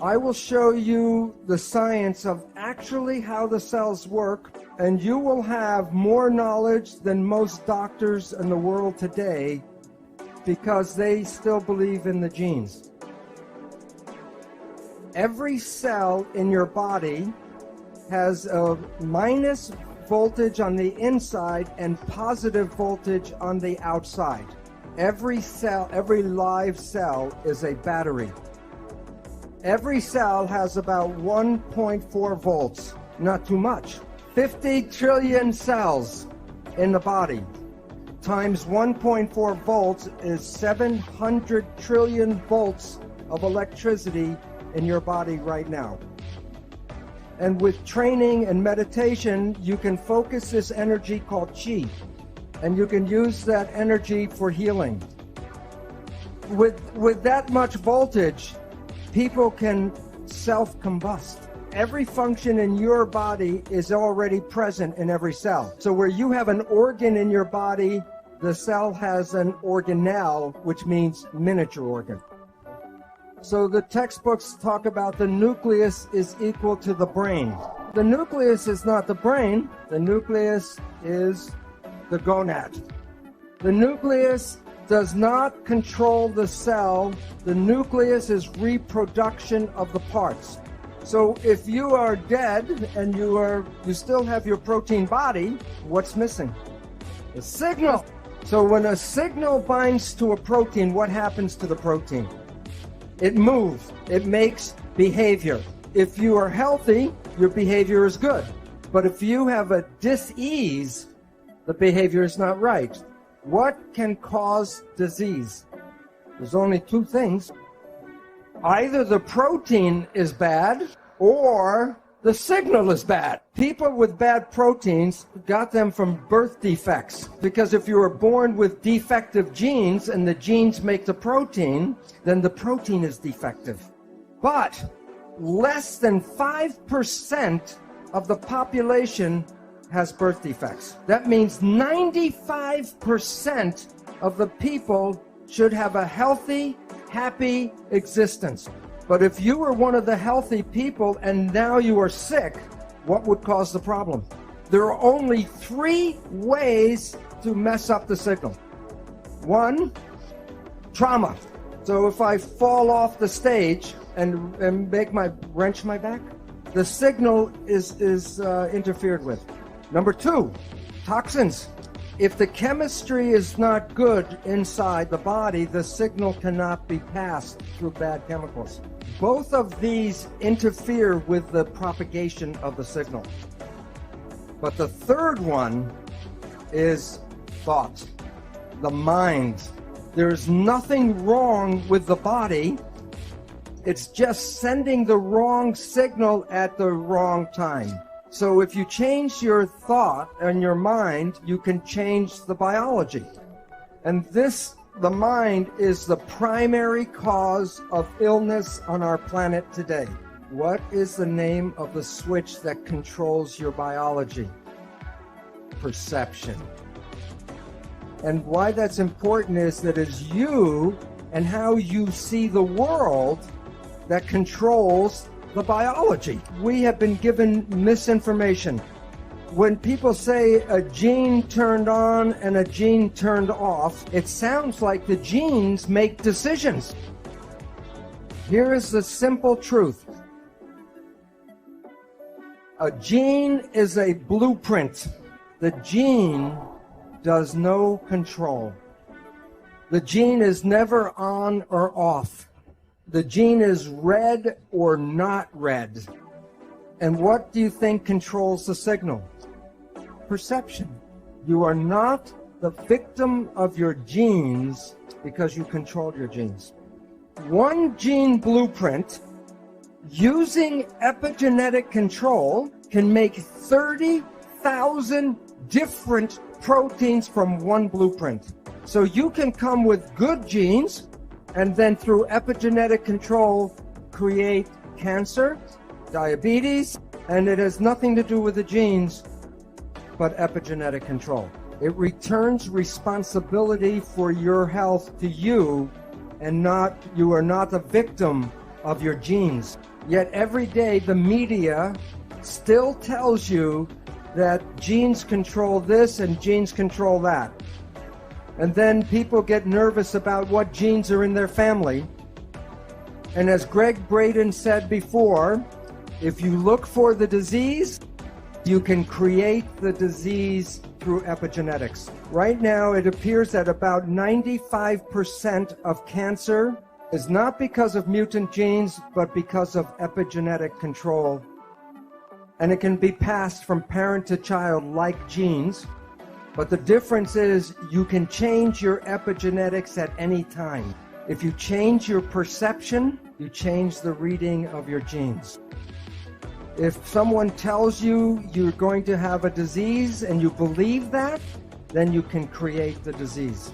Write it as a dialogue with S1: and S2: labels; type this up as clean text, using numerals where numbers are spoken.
S1: I will show you the science of actually how the cells work, and you will have more knowledge than most doctors in the world today because they still believe in the genes. Every cell in your body has a minus voltage on the inside and positive voltage on the outside. Every cell, every live cell is a battery. Every cell has about 1.4 volts, not too much. 50 trillion cells in the body times 1.4 volts is 700 trillion volts of electricity in your body right now. And with training and meditation, you can focus this energy called chi, and you can use that energy for healing. With that much voltage, people can self-combust. Every function in your body is already present in every cell. So where you have an organ in your body, the cell has an organelle, which means miniature organ. So the textbooks talk about the nucleus is equal to the brain. The nucleus is not the brain. The nucleus is the gonad. The nucleus does not control the cell. The nucleus is reproduction of the parts. So if you are dead and you still have your protein body, what's missing? The signal. So when a signal binds to a protein, what happens to the protein? It moves. It makes behavior. If you are healthy, your behavior is good. But if you have a dis-ease, the behavior is not right. What can cause disease? There's only two things. Either the protein is bad or the signal is bad. People with bad proteins got them from birth defects, because if you were born with defective genes and the genes make the protein, then the protein is defective. But less than 5% of the population has birth defects. That means 95% of the people should have a healthy, happy existence. But if you were one of the healthy people and now you are sick, what would cause the problem? There are only 3 ways to mess up the signal. 1, trauma. So if I fall off the stage and wrench my back, the signal is interfered with. Number 2, toxins. If the chemistry is not good inside the body, the signal cannot be passed through bad chemicals. Both of these interfere with the propagation of the signal. But the third one is thought, the mind. There's nothing wrong with the body. It's just sending the wrong signal at the wrong time. So if you change your thought and your mind, you can change the biology. And the mind is the primary cause of illness on our planet today. What is the name of the switch that controls your biology? Perception. And why that's important is that it's you and how you see the world that controls the biology. We have been given misinformation. When people say a gene turned on and a gene turned off, it sounds like the genes make decisions. Here is the simple truth. A gene is a blueprint. The gene does no control. The gene is never on or off. The gene is read or not read. And what do you think controls the signal? Perception. You are not the victim of your genes because you control your genes. One gene blueprint using epigenetic control can make 30,000 different proteins from one blueprint. So you can come with good genes and then through epigenetic control create cancer, diabetes, and it has nothing to do with the genes but epigenetic control. It returns responsibility for your health to you, and you are not the victim of your genes. Yet every day the media still tells you that genes control this and genes control that. And then people get nervous about what genes are in their family. And as Greg Braden said before, if you look for the disease, you can create the disease through epigenetics. Right now, it appears that about 95% of cancer is not because of mutant genes, but because of epigenetic control. And it can be passed from parent to child like genes. But the difference is you can change your epigenetics at any time. If you change your perception, you change the reading of your genes. If someone tells you you're going to have a disease and you believe that, then you can create the disease.